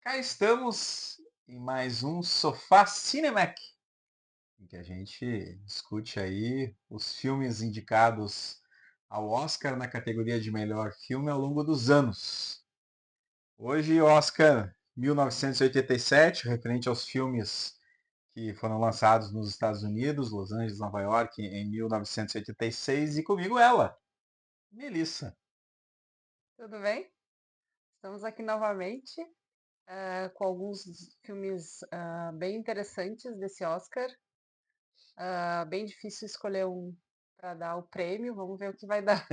Cá estamos em mais um Sofá Cinemac, em que a gente discute aí os filmes indicados ao Oscar na categoria de melhor filme ao longo dos anos. Hoje, Oscar 1987, referente aos filmes que foram lançados nos Estados Unidos, Los Angeles, Nova York, em 1986, e comigo ela, Melissa. Tudo bem? Estamos aqui novamente, com alguns filmes bem interessantes desse Oscar. Bem difícil escolher um para dar o prêmio, vamos ver o que vai dar.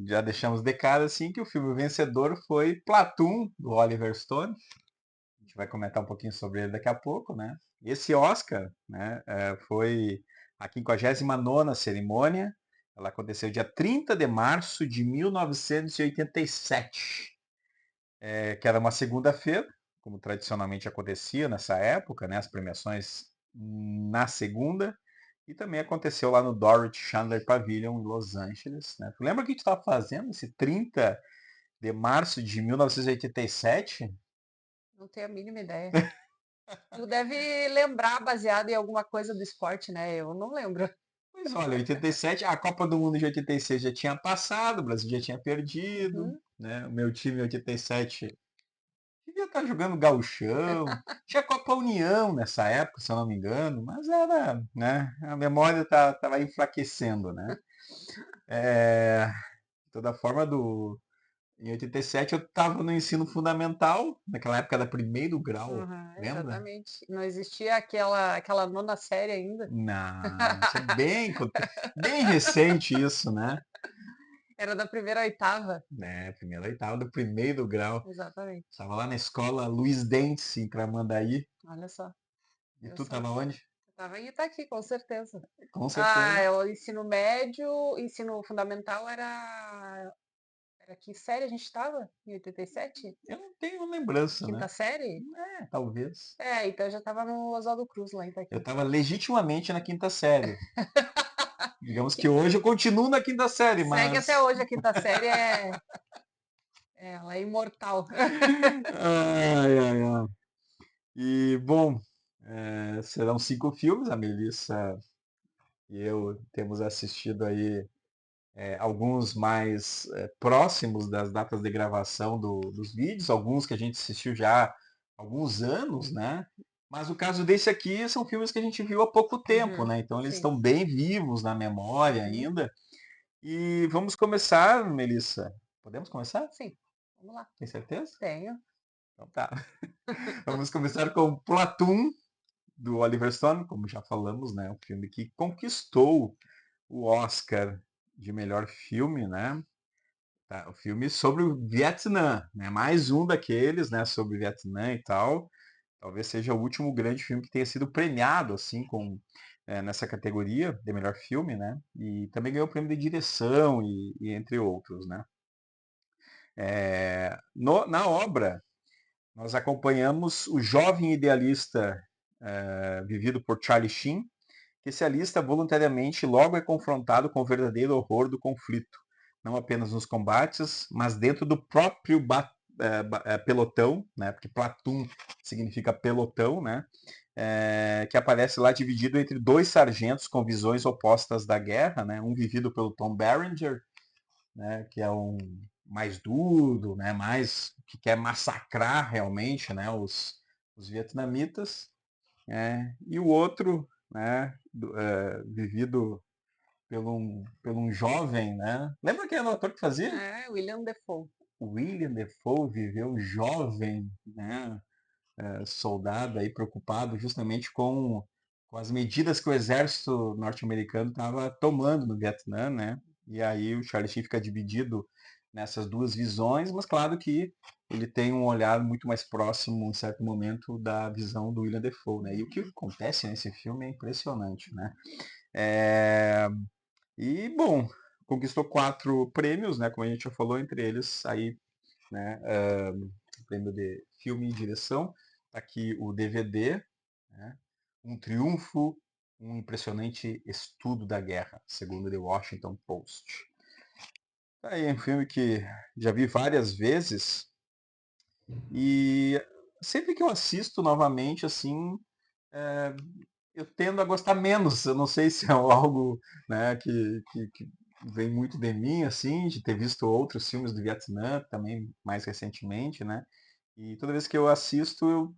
Já deixamos de cara assim que o filme vencedor foi Platoon, do Oliver Stone. A gente vai comentar um pouquinho sobre ele daqui a pouco, né? E esse Oscar, né, foi a 59ª cerimônia. Ela aconteceu dia 30 de março de 1987, que era uma segunda-feira, como tradicionalmente acontecia nessa época, né? As premiações na segunda. E também aconteceu lá no Dorothy Chandler Pavilion, em Los Angeles, né? Tu lembra o que a gente estava fazendo esse 30 de março de 1987? Não tenho a mínima ideia. Tu deve lembrar baseado em alguma coisa do esporte, né? Eu não lembro. Pois olha, 87, a Copa do Mundo de 86 já tinha passado, o Brasil já tinha perdido, Uhum. né? O meu time em 87 devia estar jogando gauchão. Tinha Copa União nessa época, se eu não me engano, mas era, né? A memória tava enfraquecendo, né? De toda forma, em 87 eu estava no ensino fundamental, naquela época era primeiro grau, Uhum, lembra? exatamente. Não existia aquela nona série ainda. Não, isso é bem recente isso, né? Era da primeira à oitava. Né, primeiro oitava do primeiro grau. Exatamente. Tava lá na escola Luiz Dentes, em Tramandaí. Olha só, E eu tu só. tava onde? Eu tava em Itaqui, com certeza. Com certeza. O ensino médio, ensino fundamental era que série a gente estava? Em 87? Eu não tenho lembrança, né? Quinta série? Talvez. Então eu já estava no Oswaldo Cruz lá em Eu Itaqui. tava legitimamente na quinta série. Digamos que hoje eu continuo na quinta série, Segue até mas. hoje a quinta série, ela é imortal. Ai, ai, ai. E, bom, serão 5 filmes. A Melissa e eu temos assistido aí alguns mais próximos das datas de gravação dos vídeos, alguns que a gente assistiu já há alguns anos, né? Mas o caso desse aqui são filmes que a gente viu há pouco tempo, Uhum, né? Então eles sim. estão bem vivos na memória Uhum, ainda. E vamos começar, Melissa. Podemos começar? sim. Vamos lá. Tem certeza? Tenho. Então tá. Vamos começar com Platoon, do Oliver Stone, como já falamos, né? Um filme que conquistou o Oscar de melhor filme, né? Tá, o filme sobre o Vietnã, né? Mais um daqueles, né? Sobre o Vietnã e tal. Talvez seja o último grande filme que tenha sido premiado, assim, nessa categoria de melhor filme, né? E também ganhou o prêmio de direção e entre outros, né? Na obra, nós acompanhamos o jovem idealista vivido por Charlie Sheen, que se alista voluntariamente e logo é confrontado com o verdadeiro horror do conflito, não apenas nos combates, mas dentro do próprio pelotão, né, porque platoon significa pelotão, né, que aparece lá dividido entre dois sargentos com visões opostas da guerra, né, um vivido pelo Tom Berenger, né, que é um mais duro, né, mais que quer massacrar realmente, né, os vietnamitas, e o outro, né, vivido por um jovem, né? Lembra quem era o ator que fazia? William Defoe. William Defoe viveu jovem, né, soldado aí preocupado justamente com as medidas que o exército norte-americano estava tomando no Vietnã, né? E aí o Charlie Sheen fica dividido nessas duas visões, mas claro que ele tem um olhar muito mais próximo, em certo momento, da visão do William Defoe, né? E o que acontece nesse filme é impressionante, né? É, E, bom, conquistou 4 prêmios, né? Como a gente já falou, entre eles aí, né? Prêmio de filme e direção. Tá aqui o DVD, né? Um triunfo, um impressionante estudo da guerra, segundo The Washington Post. Tá aí um filme que já vi várias vezes E sempre que eu assisto novamente, assim, é, eu tendo a gostar menos. Eu não sei se é algo, né, que vem muito de mim, assim, de ter visto outros filmes do Vietnã, também mais recentemente, né? E toda vez que eu assisto,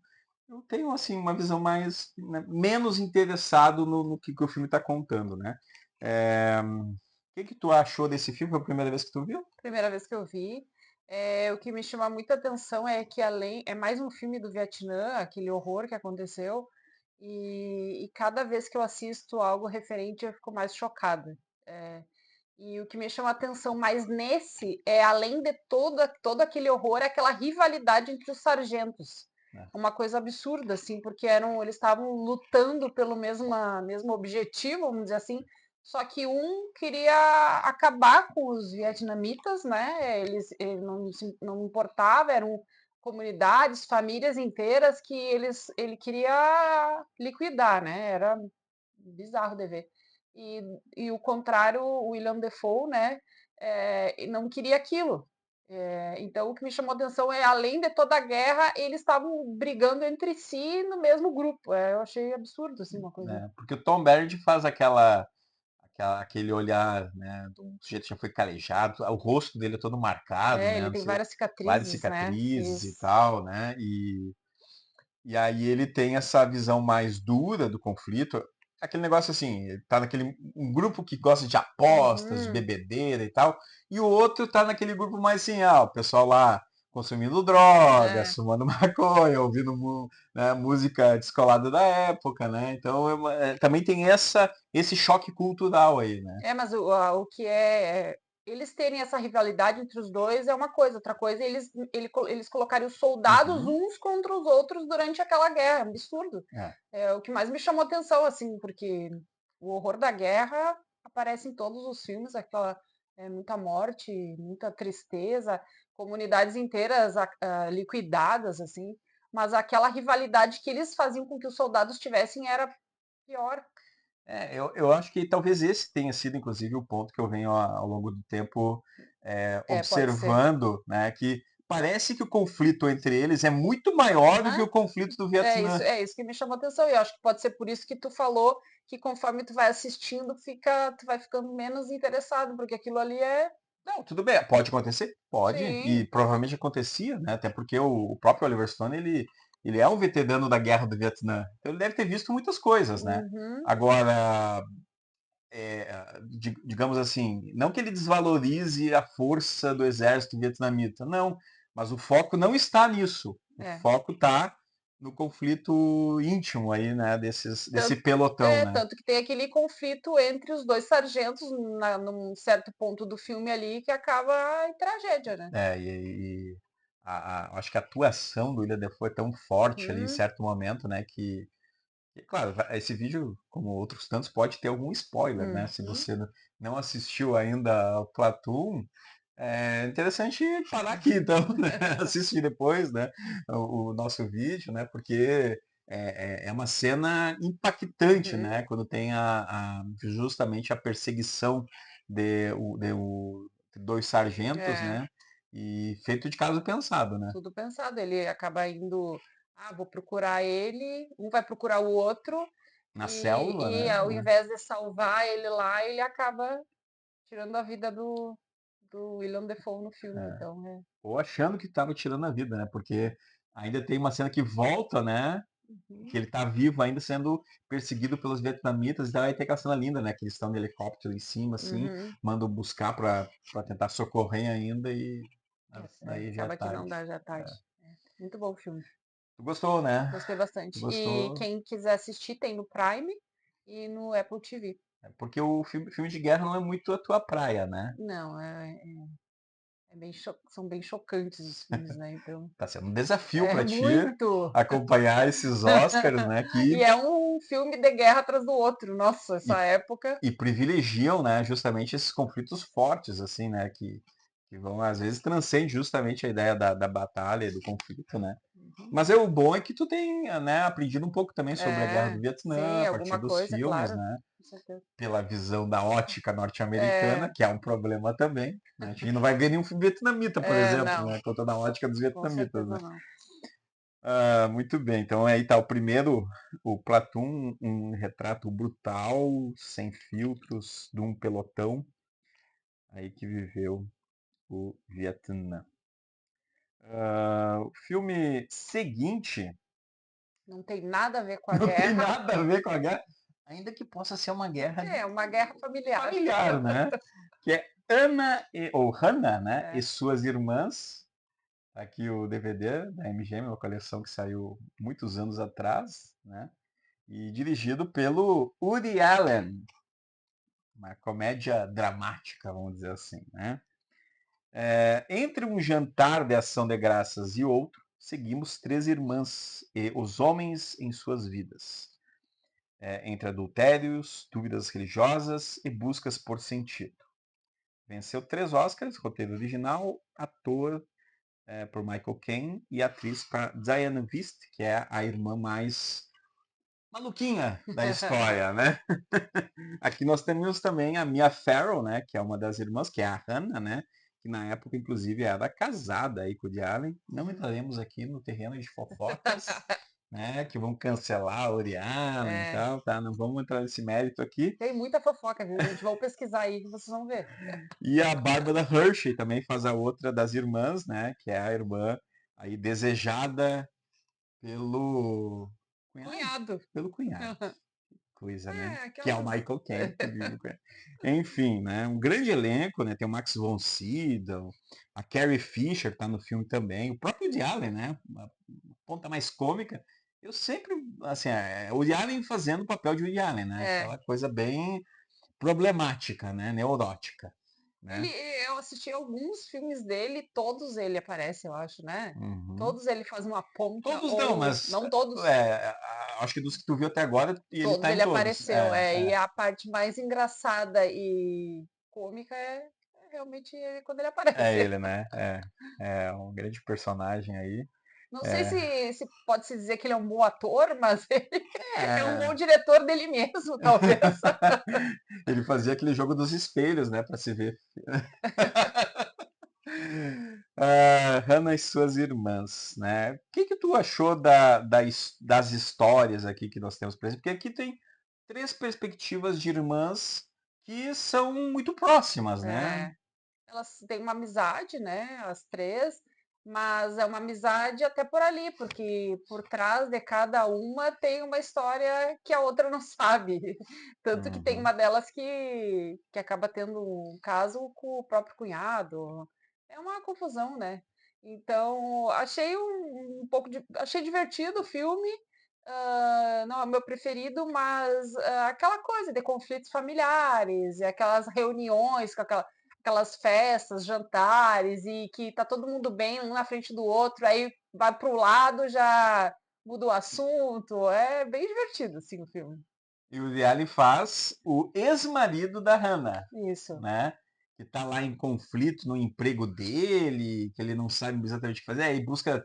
eu tenho, assim, uma visão mais, né, menos interessado no que o filme está contando, né? O que tu achou desse filme? Foi a primeira vez que tu viu? Primeira vez que eu vi. O que me chama muita atenção é que além é mais um filme do Vietnã, aquele horror que aconteceu, e cada vez que eu assisto algo referente eu fico mais chocada. Eh, e o que me chama atenção mais nesse é, além de todo aquele horror, é aquela rivalidade entre os sargentos. É. Uma coisa absurda, assim, porque eles estavam lutando pelo mesmo objetivo, vamos dizer assim, só que um queria acabar com os vietnamitas, né? Ele não importava, eram comunidades, famílias inteiras que ele queria liquidar, né? Era bizarro de ver. E, e o contrário, o William Defoe, né? Não queria aquilo. Então, o que me chamou a atenção é, além de toda a guerra, eles estavam brigando entre si no mesmo grupo. Eu achei absurdo, assim, uma coisa. Né? Porque o Tom Berry faz aquele olhar, né, de um sujeito que já foi calejado, o rosto dele é todo marcado, né, Ele não tem sei, várias várias cicatrizes, né? cicatrizes e Isso. tal, né, e aí ele tem essa visão mais dura do conflito, aquele negócio assim, ele tá naquele um grupo que gosta de apostas, de Uhum. bebedeira e tal, e o outro tá naquele grupo mais assim, o pessoal lá consumindo drogas, É. fumando maconha, ouvindo né, música descolada da época, né? Então também tem esse choque cultural aí, né? Mas o que eles terem essa rivalidade entre os dois é uma coisa, outra coisa é eles colocarem os soldados Uhum, uns contra os outros durante aquela guerra, é um absurdo. é. É o que mais me chamou atenção, assim, porque o horror da guerra aparece em todos os filmes, muita morte, muita tristeza, comunidades inteiras liquidadas, assim, mas aquela rivalidade que eles faziam com que os soldados tivessem era pior. Eu acho que talvez esse tenha sido, inclusive, o ponto que eu venho ao longo do tempo Pode ser. observando, né, que parece que o conflito entre eles é muito maior do que Aham. o conflito do Vietnã. É isso que me chamou atenção. E eu acho que pode ser por isso que tu falou que conforme tu vai assistindo, tu vai ficando menos interessado, porque aquilo ali é. Não, tudo bem, pode acontecer? Pode, e Sim. provavelmente acontecia, né? Até porque o próprio Oliver Stone, ele é um veterano da Guerra do Vietnã, então ele deve ter visto muitas coisas, né? Uhum. Agora, digamos assim, não que ele desvalorize a força do exército vietnamita, não, mas o foco não está nisso. O É. foco está no conflito íntimo aí, né, desse pelotão, né? Tanto que tem aquele conflito entre os dois sargentos num certo ponto do filme ali que acaba em tragédia, né? Acho que a atuação do William Dafoe é tão forte ali em Uhum. certo momento, né, que, claro, esse vídeo, como outros tantos, pode ter algum spoiler, né? Se Uhum. você não assistiu ainda ao Platoon, é interessante parar aqui, então, né? Assistir depois, né? O nosso vídeo, né? Porque é uma cena impactante, Uhum. né? Quando tem justamente a perseguição de dois sargentos, É. né? E feito de caso pensado, né? Tudo pensado. Ele acaba indo, vou procurar ele, um vai procurar o outro, Na selva, e né? ao invés de salvar ele lá, ele acaba tirando a vida do William Defoe no filme. Então, é. Ou achando que estava tirando a vida, né? Porque ainda tem uma cena que volta, né? Que Uhum. ele tá vivo ainda sendo perseguido pelos vietnamitas, e daí vai ter aquela cena linda, né? Que eles estão de helicóptero em cima, assim, Uhum. mandam buscar para tentar socorrer ainda e daí já é Acaba que não tarde. dá já tarde. Muito bom o filme. Tu gostou, né? Gostei Tu bastante. E gostou? quem quiser assistir, tem no Prime e no Apple TV. Porque o filme de guerra não é muito a tua praia, né? Não, são bem chocantes os filmes, né? Então, Tá sendo um desafio é para ti muito. acompanhar esses Oscars, né? E é um filme de guerra atrás do outro. Nossa, E, essa época. e privilegiam, né, justamente esses conflitos fortes, assim, né? Que vão, às vezes, transcende justamente a ideia da batalha e do conflito, né? Mas o bom é que tu tem, né, aprendido um pouco também sobre a Guerra do Vietnã, sim, a partir alguma dos coisa, filmes, claro, né? com certeza. Pela visão da ótica norte-americana, É, que é um problema também, né? A gente não vai ver nenhum filme vietnamita, por exemplo, não, né? Contando a ótica dos com vietnamitas, né? certeza não. Ah, muito bem, então aí tá o primeiro, o Platoon, um retrato brutal, sem filtros, de um pelotão aí que viveu o Vietnã. O filme seguinte Não tem nada a ver com a não tem guerra. nada a ver com a guerra, ainda que possa ser uma guerra É uma guerra familiar. familiar, né? Que é Ana ou Hannah, né? E É. suas irmãs. Tá aqui o DVD da MGM, uma coleção que saiu muitos anos atrás, né? E dirigido pelo Woody Allen, uma comédia dramática, vamos dizer assim, né? Entre um jantar de ação de graças e outro, seguimos três irmãs e os homens em suas vidas, entre adultérios, dúvidas religiosas e buscas por sentido. Venceu 3 Oscars, roteiro original, ator por Michael Caine e atriz para Diane Vist, que é a irmã mais maluquinha da história, né? Aqui nós temos também a Mia Farrow, né, que é uma das irmãs, que é a Hannah, né, que na época inclusive era casada aí com o Woody Allen. Não entraremos aqui no terreno de fofocas, né, que vão cancelar o Woody Allen e É, tal, tá? Não vamos entrar nesse mérito aqui. tem muita fofoca, viu, gente? Vão pesquisar aí que vocês vão ver. E a Bárbara Hershey também faz a outra das irmãs, né, que é a irmã aí desejada pelo cunhado, Cunhado. pelo cunhado. Coisa, né? Que é o Aquelas. Michael Caine que vive com ele. Enfim, né? Um grande elenco, né? Tem o Max von Sydow, a Carrie Fisher que tá no filme também, o próprio Woody Allen, né? Uma ponta mais cômica. Eu sempre, assim, o Woody Allen fazendo o papel de Woody Allen, né? É. Aquela coisa bem problemática, né? Neurótica, Ele, né? eu assisti alguns filmes dele, todos ele aparece, eu acho, né? Uhum. Todos ele faz uma ponta, Todos não, ou mas não todos, acho que dos que tu viu até agora, ele todos tá em ele todos. apareceu. E a parte mais engraçada e cômica é realmente quando ele É aparece. ele, né? É um grande personagem aí. Não sei É, se pode se dizer que ele é um bom ator, mas ele é um bom é. diretor dele mesmo, talvez. Ele fazia aquele jogo dos espelhos, né, para se ver. Hannah e suas irmãs, né? O que que tu achou das histórias aqui que nós temos, por exemplo? Porque aqui tem 3 perspectivas de irmãs que são muito próximas, né? É, elas têm uma amizade, né, as três, mas é uma amizade até por ali, porque por trás de cada uma tem uma história que a outra não sabe. Tanto que tem Uhum. uma delas que acaba tendo um caso com o próprio cunhado. É uma confusão, né? Então, achei um pouco achei divertido o filme. Não é o meu preferido, mas aquela coisa de conflitos familiares, e aquelas reuniões com aquelas festas, jantares, e que tá todo mundo bem um na frente do outro, aí vai para o lado, já muda o assunto. É bem divertido, assim, o filme. E o Woody faz o ex-marido da Hannah, Isso. né? Que tá lá em conflito no emprego dele, que ele não sabe exatamente o que fazer, aí busca.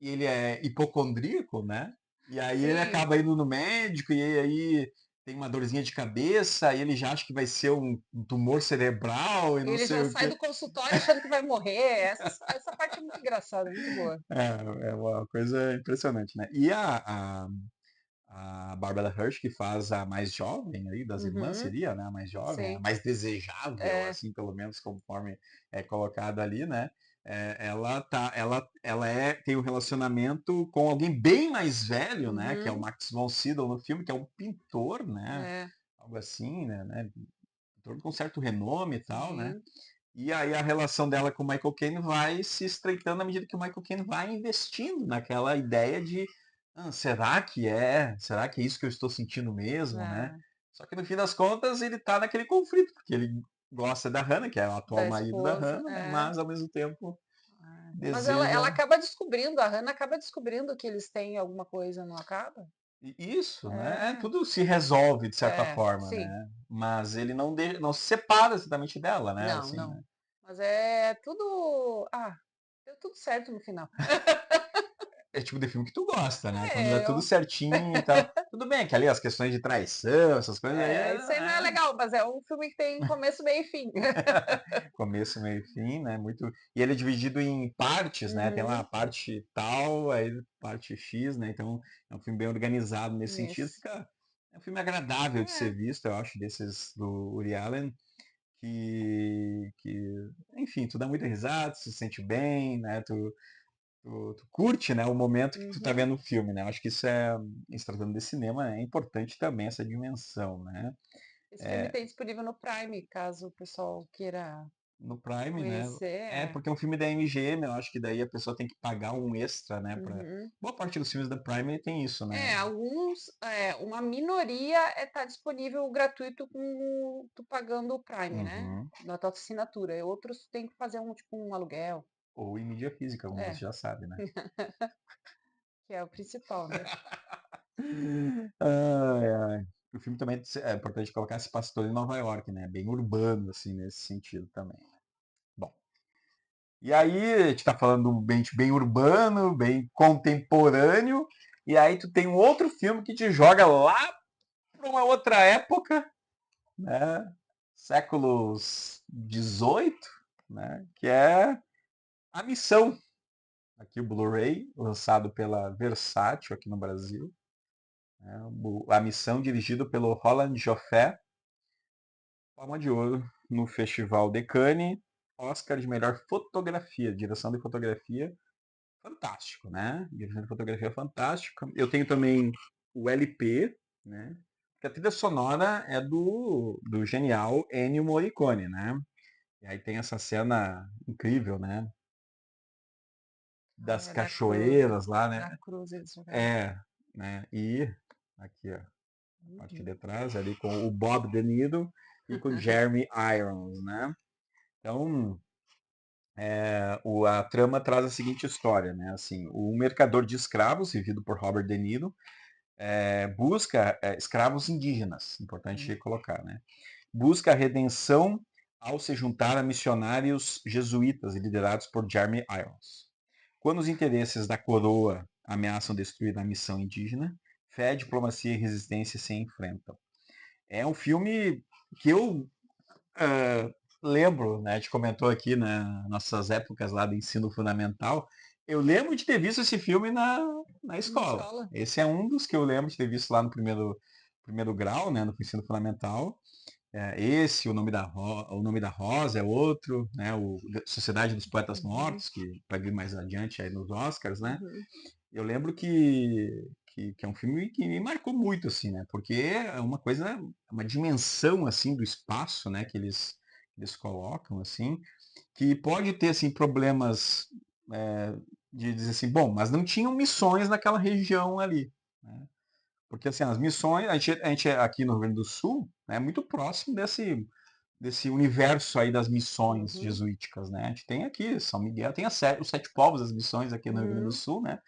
E ele é hipocondríaco, né? E aí ele Sim, acaba indo no médico, e aí tem uma dorzinha de cabeça, e ele já acha que vai ser um tumor cerebral e não ele sei já o sai quê. do consultório achando que vai morrer. Essa parte é muito engraçada, muito boa. É uma coisa impressionante, né? E a Bárbara Hershey, que faz a mais jovem aí das irmãs, Uhum, seria, né? A mais jovem, a sim. mais desejável, É, assim, pelo menos conforme é colocado ali, né? Ela tem um relacionamento com alguém bem mais velho, né? Que é o uhum, Max von Sydow no filme, que é um pintor, né? é, Algo assim, né? Pintor com certo renome e tal, né? sim. E aí a relação dela com o Michael Caine vai se estreitando à medida que o Michael Caine vai investindo naquela ideia de será que é? Será que é isso que eu estou sentindo mesmo, né? É, Só que no fim das contas ele tá naquele conflito, porque ele gosta da Hannah, que é o atual da marido da esposa, Hannah, né? é. Mas ao mesmo tempo Mas ela deseja acaba descobrindo, a Hannah acaba descobrindo que eles têm alguma coisa, não acaba? isso, né? É, Tudo se resolve de certa forma, sim. né? Mas ele não se separa exatamente dela, né? Não, Assim, não. né? Mas é tudo. Ah, deu tudo certo no final. é tipo de filme que tu gosta, né? Quando é É, tudo certinho e tal. Tudo bem que ali as questões de traição, essas coisas aí, isso aí não é legal, mas é um filme que tem começo, meio e fim. começo, meio e fim, né? Muito. E ele é dividido em partes, né? Tem lá a Uhum, parte tal, aí parte X, né? Então é um filme bem organizado nesse sentido. isso. Fica. É um filme agradável de ser É, visto, eu acho, desses do Woody Allen, que enfim, tu dá muita risada, tu se sente bem, né? Tu curte, né, o momento que tu tá uhum. vendo o filme, né? Eu acho que isso é, se tratando de cinema, é importante também essa dimensão, né? Esse filme tem disponível no Prime, caso o pessoal queira No Prime, né? conhecer. É porque é um filme da MGM, eu acho que daí a pessoa tem que pagar um extra, né? Uhum. Boa parte dos filmes da Prime tem isso, né? Uma minoria tá disponível gratuito com tu pagando o Prime, né? Uhum. Na tua assinatura. E outros tu tem que fazer tipo um aluguel. Ou em mídia física, como você É, já sabe, né? que é o principal, né? Ai, ai. O filme também é importante colocar se passa todo em Nova York, né? Bem urbano, assim, nesse sentido também. Bom, e aí, a gente tá falando de um ambiente bem urbano, bem contemporâneo, e aí tu tem um outro filme que te joga lá para uma outra época, né? Séculos XVIII, né? Que é A Missão. Aqui o Blu-ray, lançado pela Versátil aqui no Brasil. Né? A Missão, dirigido pelo Roland Joffé, Palma de Ouro no Festival de Cannes, Oscar de melhor fotografia, direção de fotografia. Fantástico, né? Direção de fotografia fantástica. Eu tenho também o LP, né? Que a trilha sonora é do genial Ennio Morricone, né? E aí tem essa cena incrível, né? Das É, da Cruz, cachoeiras lá, né? da Cruz eles jogaram. É, né? E aqui, ó, a parte Uhum. de trás ali com o Bob De Niro e com o Jeremy Irons, né? Então, a trama traz a seguinte história, né? Assim, o mercador de escravos, vivido por Robert De Niro, busca escravos indígenas, importante Uhum. colocar, né? Busca a redenção ao se juntar a missionários jesuítas liderados por Jeremy Irons. Quando os interesses da coroa ameaçam destruir a missão indígena, fé, diplomacia e resistência se enfrentam. É um filme que eu lembro, né? A gente comentou aqui nas nossas épocas lá do ensino fundamental. Eu lembro de ter visto esse filme na Na escola. escola. Esse é um dos que eu lembro de ter visto lá no primeiro grau, né? No ensino fundamental. Esse, o nome da Rosa é outro, né? O Sociedade dos Poetas Uhum. Mortos, que vai vir mais adiante aí nos Oscars, né? Uhum. Eu lembro que é um filme que me marcou muito, assim, né? Porque é uma coisa, uma dimensão, assim, do espaço, né? Que eles colocam, assim, que pode ter, assim, problemas de dizer assim, bom, mas não tinham missões naquela região ali, né? Porque, assim, as missões, a gente aqui no Rio Grande do Sul, né, é muito próximo desse universo aí das missões Uhum. jesuíticas, né? A gente tem aqui São Miguel, tem os sete povos das missões aqui no Rio Grande do Uhum. Sul, né?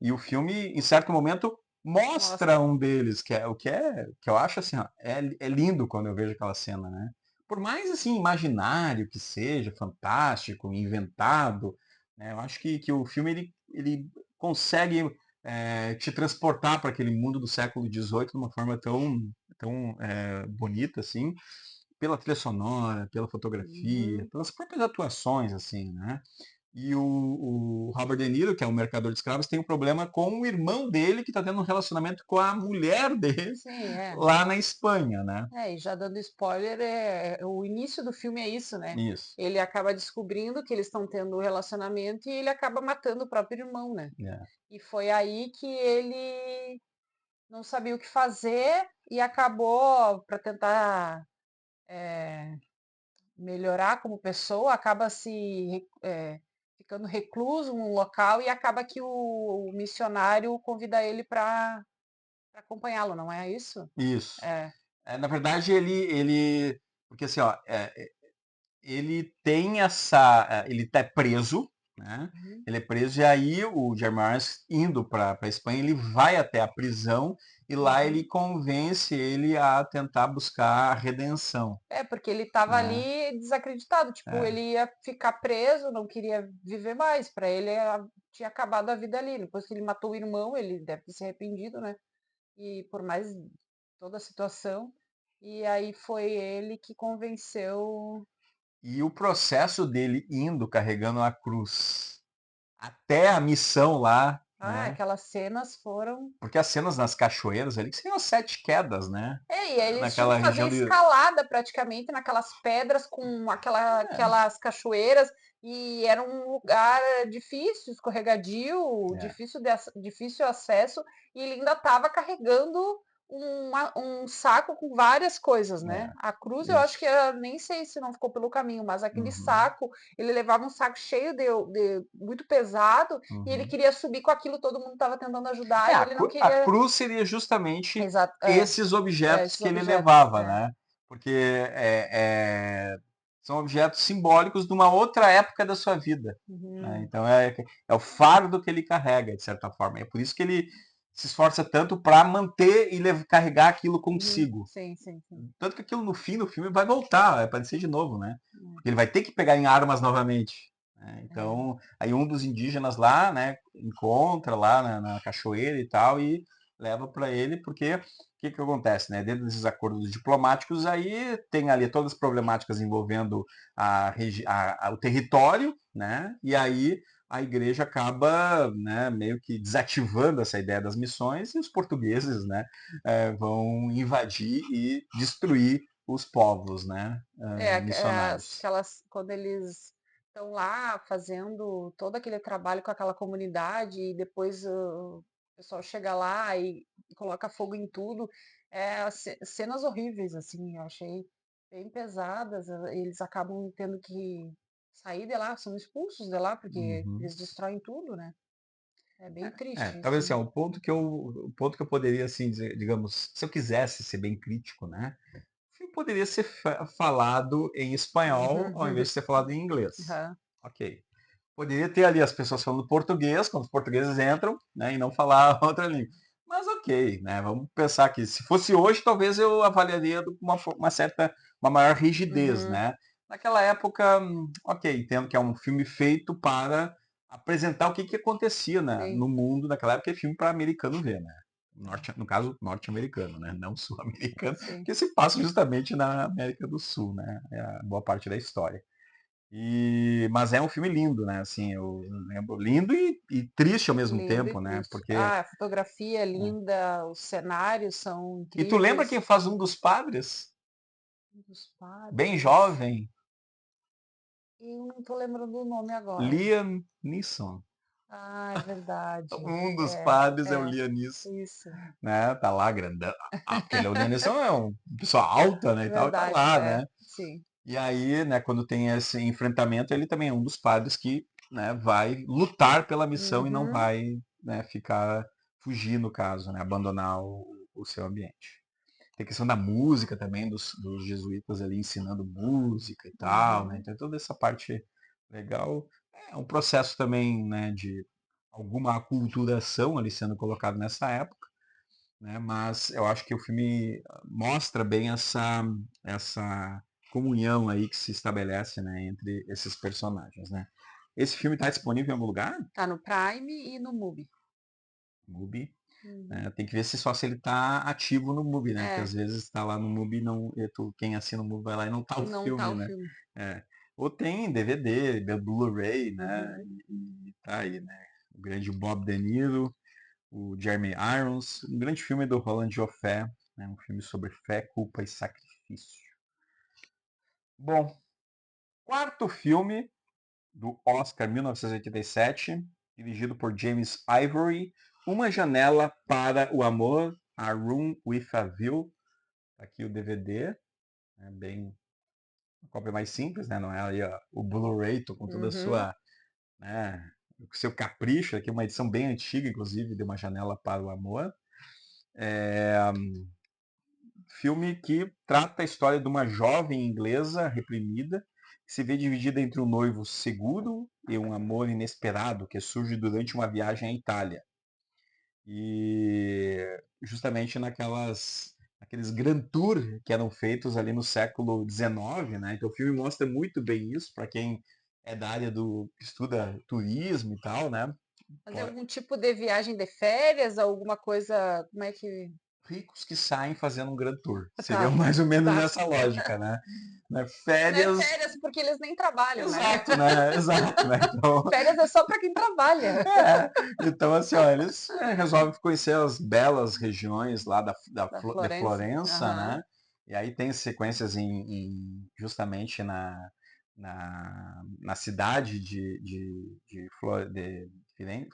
E o filme, em certo momento, mostra Mostra. um deles, que eu acho assim, ó, é lindo quando eu vejo aquela cena, né? Por mais assim, imaginário que seja, fantástico, inventado, né? Eu acho que o filme ele consegue te transportar para aquele mundo do século XVIII de uma forma tão bonita assim, pela trilha sonora, pela fotografia, Uhum. pelas próprias atuações, assim, né? E o Robert De Niro, que é um mercador de escravos, tem um problema com o irmão dele, que está tendo um relacionamento com a mulher dele Sim, é. lá na Espanha, né? É, e já dando spoiler, o início do filme é isso, né? Isso. Ele acaba descobrindo que eles estão tendo um relacionamento e ele acaba matando o próprio irmão, né? É. E foi aí que ele não sabia o que fazer e acabou, para tentar melhorar como pessoa, acaba ficando recluso num local e acaba que o missionário convida ele para acompanhá-lo, não é isso? Isso. É. Na verdade, porque assim, ó, ele tem essa, ele tá preso, né? Uhum. Ele é preso e aí o Jeremy Irons, indo para a Espanha, ele vai até a prisão e lá ele Uhum. convence ele a tentar buscar a redenção, É, porque ele estava né? ali desacreditado, tipo, É. ele ia ficar preso, não queria viver mais, para ele tinha acabado a vida ali. Depois que ele matou o irmão, ele deve ter se arrependido, né? E por mais toda a situação, e aí foi ele que convenceu. E o processo dele indo carregando a cruz até a missão lá, Ah, né? aquelas cenas foram. Porque as cenas nas cachoeiras ali, que seriam as sete quedas, né? É, e aí eles tinham Naquela que fazer região de. escalada praticamente naquelas pedras com É, aquelas cachoeiras, e era um lugar difícil, escorregadio, é. difícil acesso, e ele ainda estava carregando um saco com várias coisas, né? É, A cruz eu acho que isso. nem sei se não ficou pelo caminho, mas aquele Uhum, saco, ele levava um saco cheio de muito pesado, e ele uhum. queria subir com aquilo, todo mundo estava tentando ajudar, e ele não A queria. cruz seria justamente Exato, esses objetos esses que ele objetos. levava, né? Porque são objetos simbólicos de uma outra época da sua vida, né? Uhum. Então é o fardo que ele carrega, de certa forma. É por isso que ele se esforça tanto para manter e carregar aquilo Uhum. consigo. Sim, sim, sim. Tanto que aquilo no fim do filme vai voltar, vai aparecer de novo, né? É, Porque ele vai ter que pegar em armas novamente, né? é. Então, aí um dos indígenas lá, né, encontra lá na cachoeira e tal e leva para ele, porque o que que acontece, né? Dentro desses acordos diplomáticos aí tem ali todas as problemáticas envolvendo o território, né? E aí a igreja acaba, né, meio que desativando essa ideia das missões e os portugueses, né, vão invadir e destruir os povos, né, missionários. Aquelas, quando eles estão lá fazendo todo aquele trabalho com aquela comunidade e depois o pessoal chega lá e coloca fogo em tudo, cenas horríveis, assim, eu achei bem pesadas. Eles acabam tendo que sair de lá, são expulsos de lá porque Uhum. eles destroem tudo, né? É bem triste, Talvez assim, assim. ó, o ponto que eu poderia, assim, dizer, digamos, se eu quisesse ser bem crítico, né, o filme poderia ser falado em espanhol ao invés de ser falado em inglês. Aham. Ok. Poderia ter ali as pessoas falando português, quando os portugueses entram, né, e não falar outra língua. Mas ok, né? Vamos pensar que se fosse hoje, talvez eu avaliaria com uma maior rigidez, Uhum. né? Naquela época, ok, entendo que é um filme feito para apresentar o que que acontecia Sim, no mundo naquela época, é filme para americano ver, né? No caso, norte-americano, né? Não sul-americano, sim. que se passa justamente na América do Sul, né? É a boa parte da história. Mas é um filme lindo, né? Assim, eu lembro lindo e triste ao mesmo Lindo e tempo, né? triste. Porque Ah, a fotografia é linda, os cenários são e tu lembra incríveis. quem faz um dos padres? Dos Bem padres. jovem, Eu não tô lembrando o nome agora. Liam Neeson. Ah, é verdade. Um dos É, padres é o é, Liam Neeson, isso. né? Tá lá grandão. Porque o Liam Neeson é uma pessoa alta, né? É E tal, e tá verdade, lá, né? sim. E aí, né? Quando tem esse enfrentamento, ele também é um dos padres que, né? Vai lutar pela missão e não Uhum, vai, né? Ficar fugir no caso, né? Abandonar o seu ambiente. Tem a questão da música também, dos jesuítas ali ensinando música e tal, né? uhum, Então toda essa parte legal. É um processo também, né, de alguma aculturação ali sendo colocado nessa época, né? Mas eu acho que o filme mostra bem essa comunhão aí que se estabelece, né, entre esses personagens, né? Esse filme está disponível em algum lugar? tá no Prime e no Mubi. Mubi. Uhum. Né? Tem que ver se ele está ativo no Mubi, né? Porque É, às vezes está lá no Mubi e não, quem assina o Mubi vai lá e não tá o não tá filme, o né? filme. É. Ou tem DVD, Blu-ray, né? Uhum. E tá aí, né? O grande Bob De Niro, o Jeremy Irons, um grande filme do Roland Joffé, né? Um filme sobre fé, culpa e sacrifício. Bom, quarto filme do Oscar 1987, dirigido por James Ivory, Uma Janela para o Amor, A Room with a View. Tá aqui o DVD, né, bem uma cópia mais simples, né? Não é aí ó, o Blu-ray com toda a Uhum. sua, né, o seu capricho, aqui uma edição bem antiga, inclusive, de Uma Janela para o Amor. Filme que trata a história de uma jovem inglesa reprimida que se vê dividida entre um noivo seguro e um amor inesperado que surge durante uma viagem à Itália. E justamente naqueles Grand Tour que eram feitos ali no século XIX, né? Então o filme mostra muito bem isso para quem é da área do que estuda turismo e tal, né? Fazer algum tipo de viagem de férias, alguma coisa, como é que... Ricos que saem fazendo um Grand Tour. Seria Tá, mais ou menos tá. nessa lógica, né? Não é Férias. férias porque eles nem trabalham, né? Exato, né? Exato, né? Então, Férias é só para quem trabalha. é, então assim, ó, eles resolvem conhecer as belas regiões lá Da de Florença. Florença, Aham. né? E aí tem sequências justamente na cidade de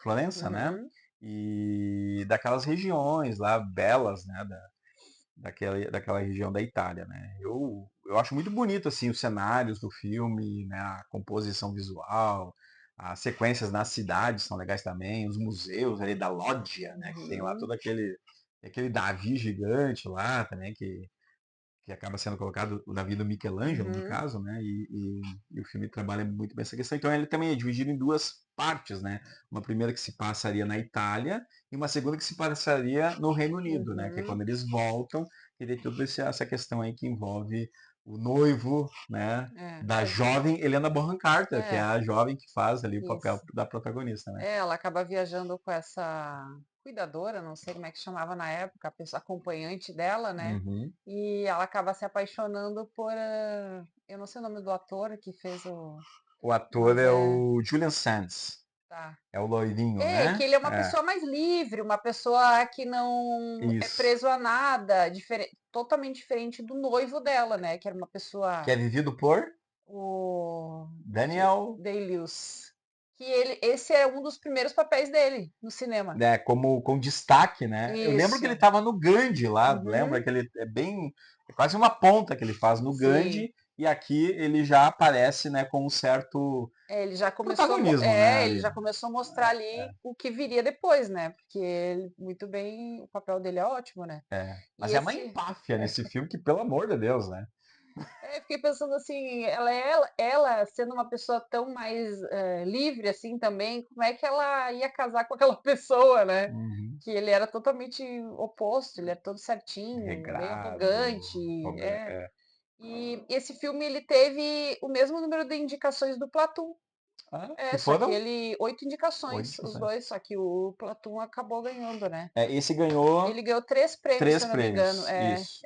Florença, né? Uhum. E daquelas regiões lá belas, né? Daquela região da Itália, né? Eu acho muito bonito assim os cenários do filme, né? A composição visual, as sequências nas cidades são legais também, os museus ali da Loggia, né? Que tem lá Uhum. todo aquele Davi gigante lá também que acaba sendo colocado o Davi do Michelangelo, no Uhum. caso, né? E o filme trabalha muito bem essa questão. Então ele também é dividido em duas partes, né? Uma primeira que se passaria na Itália e uma segunda que se passaria no Reino Unido, né? Que é Uhum. quando eles voltam e tem toda essa questão aí que envolve o noivo, né? É, Da jovem Helena Bonham Carter, que é é, a jovem que faz ali o papel isso. da protagonista, né? É, ela acaba viajando com essa cuidadora, não sei como é que chamava na época, a pessoa acompanhante dela, né? Uhum. E ela acaba se apaixonando por, eu não sei o nome do ator que fez o, O ator mas é é, o Julian Sands, tá. é o loirinho, É, que né? ele é uma É, pessoa mais livre, uma pessoa que não é isso. preso a nada, totalmente diferente do noivo dela, né? Que era uma Que pessoa, é vivido por o Daniel, Day-Lewis. Que esse é um dos primeiros papéis dele no cinema. né, como com destaque, né? Eu lembro que ele Isso. estava no Gandhi lá, lembra Uhum. que ele é quase uma ponta que ele faz no Sim. Gandhi e aqui ele já aparece, né, com um certo É, ele já começou, protagonismo, né, ele ali. já começou a mostrar ali o que viria depois, né? Porque ele, muito bem, o papel dele é ótimo, né? É. E Mas é uma esse, empáfia nesse filme que, pelo amor de Deus, né? fiquei pensando assim, ela sendo uma pessoa tão mais livre assim também, como é que ela ia casar com aquela pessoa, né? Uhum. Que ele era totalmente oposto, ele era todo certinho, bem Regrado, arrogante, é. E esse filme ele teve o mesmo número de indicações do Platoon. Ah, que É, só que foram ele, 8 oito indicações, os discussões. dois, só que o Platoon acabou ganhando, né? É, esse ganhou Ele ganhou 3 prêmios, se três eu não me engano. prêmios, isso.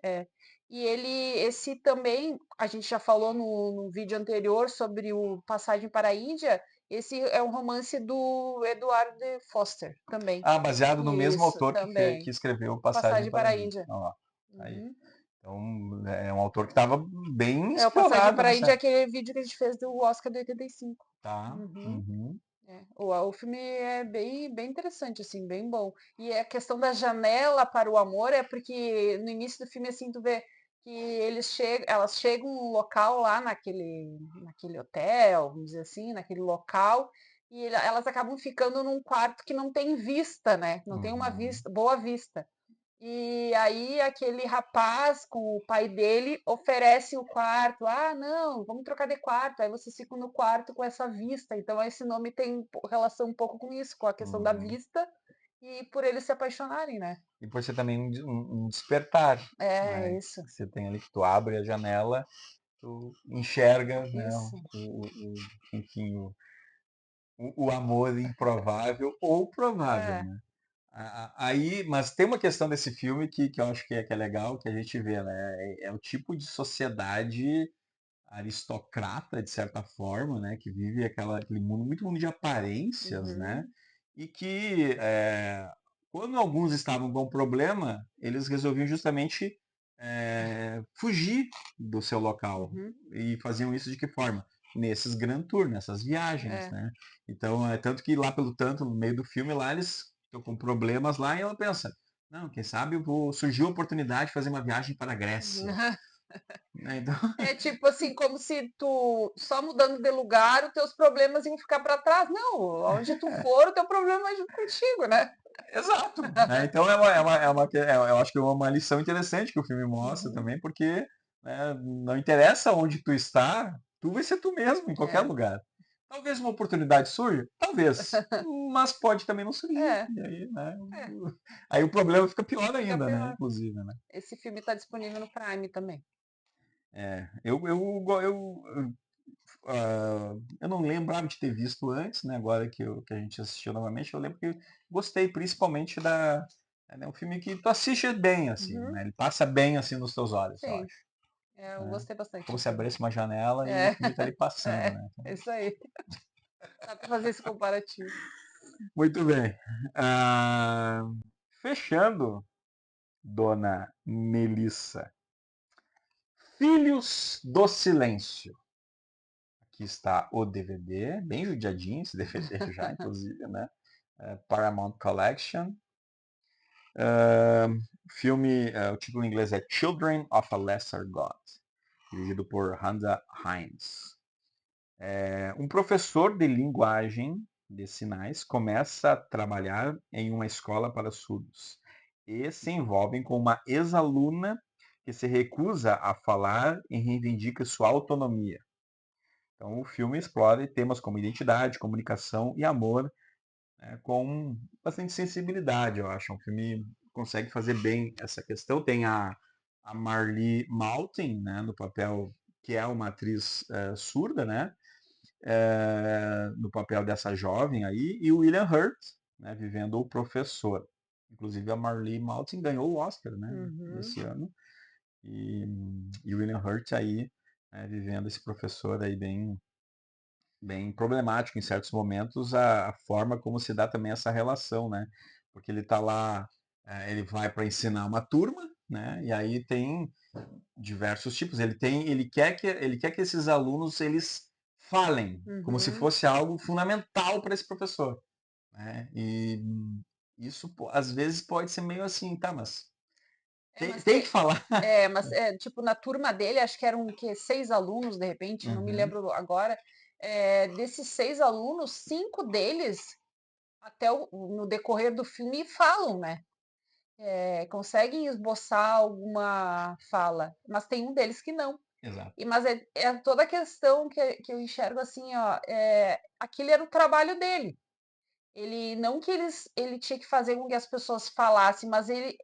E esse também, a gente já falou no vídeo anterior sobre o Passagem para a Índia. Esse é um romance do Edward Foster também. Ah, baseado no mesmo Isso, autor que também. escreveu Passagem Passagem para para a a Índia. Índia. Ó lá, tá aí. Uhum. Então, é um autor que estava bem É, o Passagem explorado para a Índia é nessa. aquele vídeo que a gente fez do Oscar de 85. Tá. Uhum. Uhum. É. O filme é bem interessante, assim, bem bom. E a questão da janela para o amor é porque no início do filme, assim, tu vê que elas chegam no local lá naquele hotel, vamos dizer assim, naquele local, e elas acabam ficando num quarto que não tem vista, né? Não tem uma Uhum. vista, boa vista. E aí aquele rapaz com o pai dele oferece o quarto. Ah, não, vamos trocar de quarto. Aí vocês ficam no quarto com essa vista. Então esse nome tem relação um pouco com isso, com a questão da Uhum. vista e por eles se apaixonarem, né? E por ser também um despertar, É né? isso, Você tem ali que tu abre a janela, tu enxerga, né? isso. Enfim, o amor improvável ou provável, É. né? Aí, mas tem uma questão desse filme que eu acho que é legal, que a gente vê, né? É o tipo de sociedade aristocrata, de certa forma, né? Que vive aquele mundo, muito mundo de aparências, né? Uhum, E que, quando alguns estavam com problema, eles resolviam justamente fugir do seu local. uhum, E faziam isso de que forma? Nesses Grand Tour, nessas viagens, é. né? Então, tanto que lá pelo tanto, no meio do filme, lá eles estão com problemas lá e ela pensa, não, quem sabe surgiu a oportunidade de fazer uma viagem para a Grécia. Né? Então, É tipo assim, como se tu só mudando de lugar, os teus problemas iam ficar para trás. Não, onde tu for, o teu problema vai junto contigo, né? exato. Né? Então eu acho que é uma lição interessante que o filme mostra Uhum. também, porque né, não interessa onde tu está, Tu vai ser tu mesmo em qualquer É, lugar. Talvez uma oportunidade surja? Talvez. Mas pode também não surgir. é, E aí, né? é, Aí o problema fica pior fica ainda, né? pior. Inclusive, né? Esse filme tá disponível no Prime também. É, eu não lembrava de ter visto antes, né? Agora que a gente assistiu novamente, eu lembro que gostei principalmente da. É um filme que tu assiste bem, assim, Uhum, né? Ele passa bem assim nos teus olhos, eu sim, acho. eu Né? gostei bastante Como do se filme. abrisse uma janela e o É, filme tá ali passando, é, né? é isso aí. Dá pra fazer esse comparativo. Muito bem. Ah, fechando, dona Melissa. Filhos do Silêncio. Aqui está o DVD, bem judiadinho esse DVD já, inclusive, né? Paramount Collection. Filme, o título em inglês é Children of a Lesser God, dirigido por Hannah Hines. Um professor de linguagem de sinais começa a trabalhar em uma escola para surdos e se envolve com uma ex-aluna que se recusa a falar e reivindica sua autonomia. Então, o filme explora temas como identidade, comunicação e amor, né, com bastante sensibilidade, eu acho. Um filme que consegue fazer bem essa questão. Tem a Marlee Matlin, né, no papel que é uma atriz surda, né, no papel dessa jovem aí, e o William Hurt, né, vivendo o professor. Inclusive a Marlee Matlin ganhou o Oscar, né, Uhum. esse ano, e, e o William Hurt aí, vivendo esse professor aí bem problemático em certos momentos a forma como se dá também essa relação, né? Porque ele está lá, ele vai para ensinar uma turma, né? E aí tem diversos tipos. Ele quer que esses alunos eles falem como se Uhum. fosse algo fundamental para esse professor, né? E isso às vezes pode ser meio assim, tá? Mas É, tem que falar. tipo, na turma dele, acho que eram o quê? 6 alunos, de repente, não me Uhum, lembro agora. Desses 6 alunos, 5 deles, até no decorrer do filme, falam, né? Conseguem esboçar alguma fala, mas tem um deles que não. exato. Mas é toda a questão que eu enxergo assim, ó, aquele era o trabalho dele. Ele não que ele tinha que fazer com que as pessoas falassem, mas ele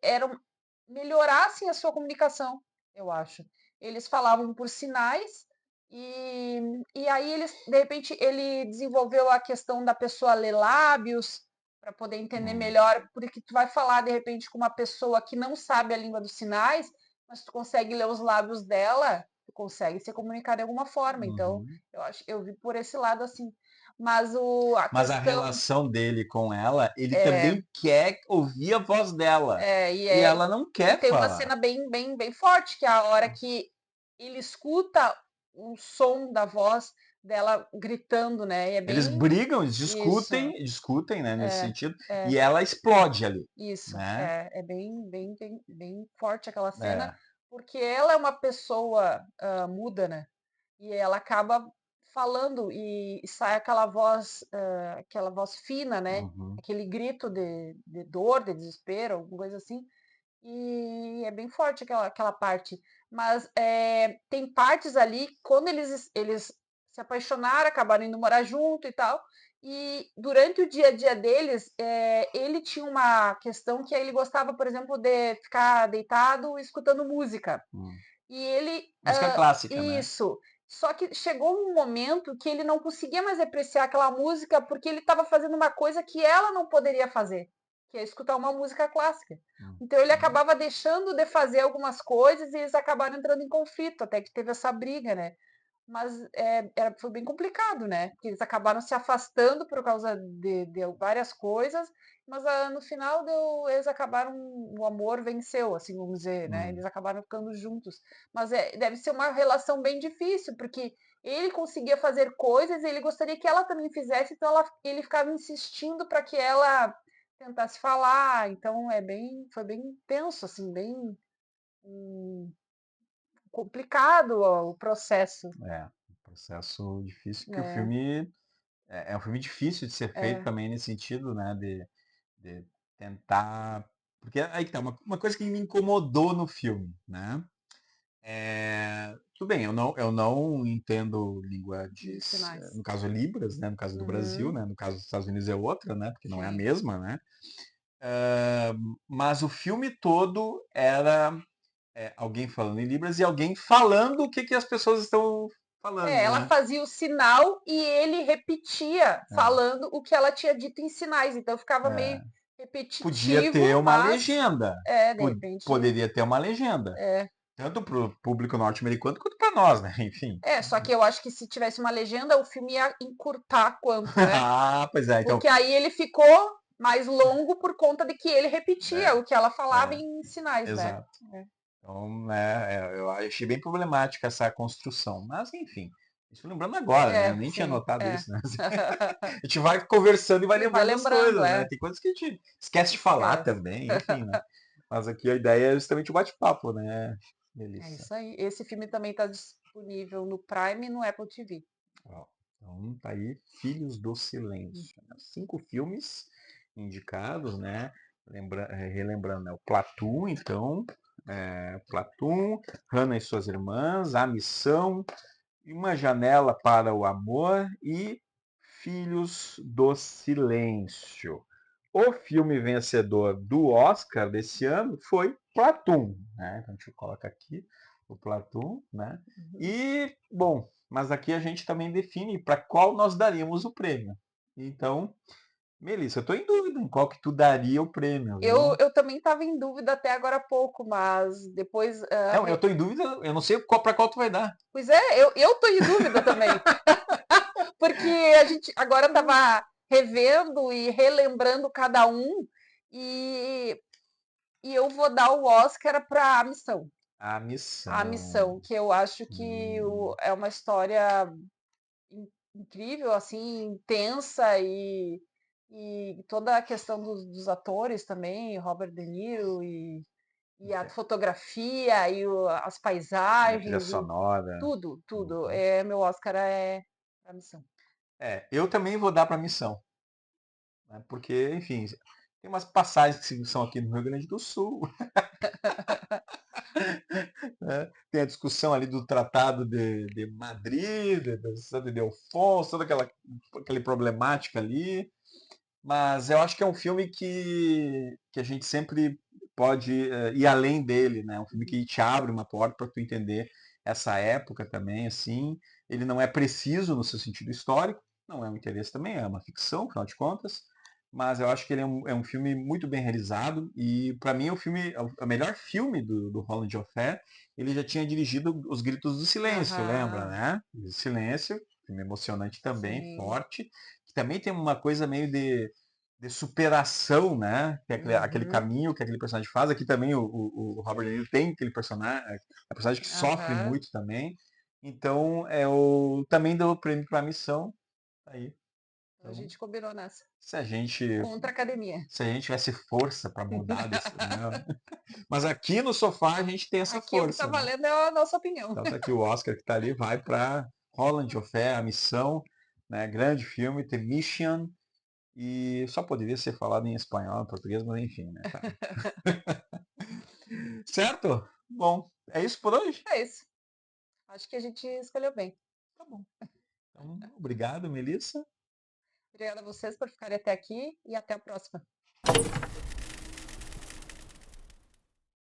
melhorassem a sua comunicação, eu acho. Eles falavam por sinais e aí eles, de repente, ele desenvolveu a questão da pessoa ler lábios para poder entender Hum, melhor, porque tu vai falar de repente com uma pessoa que não sabe a língua dos sinais, mas tu consegue ler os lábios dela, tu consegue se comunicar de alguma forma. Então, uhum. eu vi por esse lado assim. Mas a Mas a questão relação dele com ela, ele é, também quer ouvir a voz dela. É, e, E é, ela não e quer tem uma falar. cena bem, bem, bem forte, que é a hora que ele escuta o som da voz dela gritando, né? E é Eles bem brigam, eles isso, discutem, né, nesse é, sentido, e é, ela explode ali, isso, né? é bem, bem, bem, bem forte aquela cena, É. porque ela é uma pessoa muda, né? E ela acaba falando e sai aquela voz fina, né? Uhum, Aquele grito de dor, de desespero, alguma coisa assim. E é bem forte aquela parte. Mas tem partes ali, quando eles se apaixonaram, acabaram indo morar junto e tal. E durante o dia a dia deles, ele tinha uma questão que ele gostava, por exemplo, de ficar deitado escutando música. hum. E ele. Música clássica, né? Isso. Só que chegou um momento que ele não conseguia mais apreciar aquela música porque ele estava fazendo uma coisa que ela não poderia fazer, que é escutar uma música clássica. Então ele Uhum, acabava deixando de fazer algumas coisas e eles acabaram entrando em conflito, até que teve essa briga, né? Mas foi bem complicado, né? Porque eles acabaram se afastando por causa de várias coisas, mas no final eles acabaram, o amor venceu, assim vamos dizer, né? hum, Eles acabaram ficando juntos. Mas deve ser uma relação bem difícil, porque ele conseguia fazer coisas e ele gostaria que ela também fizesse, então ele ficava insistindo para que ela tentasse falar. Então foi bem tenso, assim, bem hum, complicado ó, o processo. um processo difícil que o É, filme é um filme difícil de ser feito é. também nesse sentido, né? De tentar. Porque aí que tá, uma coisa que me incomodou no filme, né? Tudo bem, eu não entendo língua De sinais. no caso Libras, né? No caso do Brasil, Uhum, né? No caso dos Estados Unidos é outra, né? Porque não é a sim. mesma, né? Ah, mas o filme todo era alguém falando em Libras e alguém falando o que, que as pessoas estão falando, Ela né? fazia o sinal e ele repetia, É, falando o que ela tinha dito em sinais. Então ficava meio é. Podia ter repetitivo, uma mas legenda. de repente, Poderia ter uma legenda. é. Tanto para o público norte-americano quanto para nós, né? Enfim. Só que eu acho que se tivesse uma legenda, o filme ia encurtar quanto, né? Ah, pois é. Então, Porque aí ele ficou mais longo por conta de que ele repetia é, o que ela falava é, em sinais, né? exato. Então, eu achei bem problemática essa construção. Mas, enfim, isso lembrando agora, né? Eu nem tinha Sim, notado é. isso, né? A gente vai conversando e vai E vai lembrando das lembrando, coisas, né? Tem coisas que a gente esquece de falar esquece. também, enfim, né? Mas aqui a ideia é justamente o bate-papo, né, É Melissa? isso aí. Esse filme também está disponível no Prime e no Apple TV. Ó, então tá aí Filhos do Silêncio, né? 5 filmes indicados, né? Relembrando, né? O Platoon, então, Platoon, Hannah e suas irmãs, A Missão, Uma Janela para o Amor e Filhos do Silêncio. O filme vencedor do Oscar desse ano foi Platoon, né? Então a gente coloca aqui o Platoon, né? Uhum. E, bom, mas aqui a gente também define para qual nós daríamos o prêmio. Então, Melissa, eu estou em dúvida em qual que tu daria o prêmio, Eu, viu? eu também estava em dúvida até agora há pouco, mas depois. Não, eu estou em dúvida, eu não sei para qual tu vai dar. Pois é, eu tô em dúvida também. Porque a gente agora estava revendo e relembrando cada um, e, e eu vou dar o Oscar para A Missão. A A Missão. Missão, que eu acho que Hum, é uma história incrível, assim, intensa e toda a questão dos atores também, Robert De Niro e a fotografia e as e a trilha paisagens e sonora. tudo, tudo. Uhum. Meu Oscar é a missão. Eu também vou dar para Missão, né? Porque, enfim, tem umas passagens que são aqui no Rio Grande do Sul, né? Tem a discussão ali do Tratado de Madrid, de Santo Ildefonso, toda aquela problemática ali. Mas eu acho que é um filme que a gente sempre pode ir além dele, né? Um filme que te abre uma porta para tu entender essa época também, assim. Ele não é preciso no seu sentido histórico, não é um interesse também, é uma ficção, afinal de contas. Mas eu acho que ele é um filme muito bem realizado e para mim é o melhor filme do Roland Joffé. Ele já tinha dirigido Os Gritos do Silêncio, lembra, Aham, né? Silêncio, filme emocionante também, sim. forte, que também tem uma coisa meio de superação, né? Que é aquele Uhum, caminho que aquele personagem faz. Aqui também o Robert De Niro tem aquele personagem, é um personagem que sofre aham. muito também. Então, eu também dou o prêmio para a missão. Tá aí. A Então, gente combinou nessa. se a gente Contra a academia. se a gente tivesse força para mudar desse, né? Mas aqui no sofá a gente tem essa Aqui o que tá força, né? valendo é a nossa opinião. Então tá aqui o Oscar que tá ali, vai para Roland Jofé, A Missão, né? Grande filme, The Mission, e só poderia ser falado em espanhol, em português, mas enfim, né? Tá. Certo? Bom, é isso por hoje? É isso. Acho que a gente escolheu bem. Tá bom. Então, obrigado, Melissa. Obrigada a vocês por ficarem até aqui e até a próxima.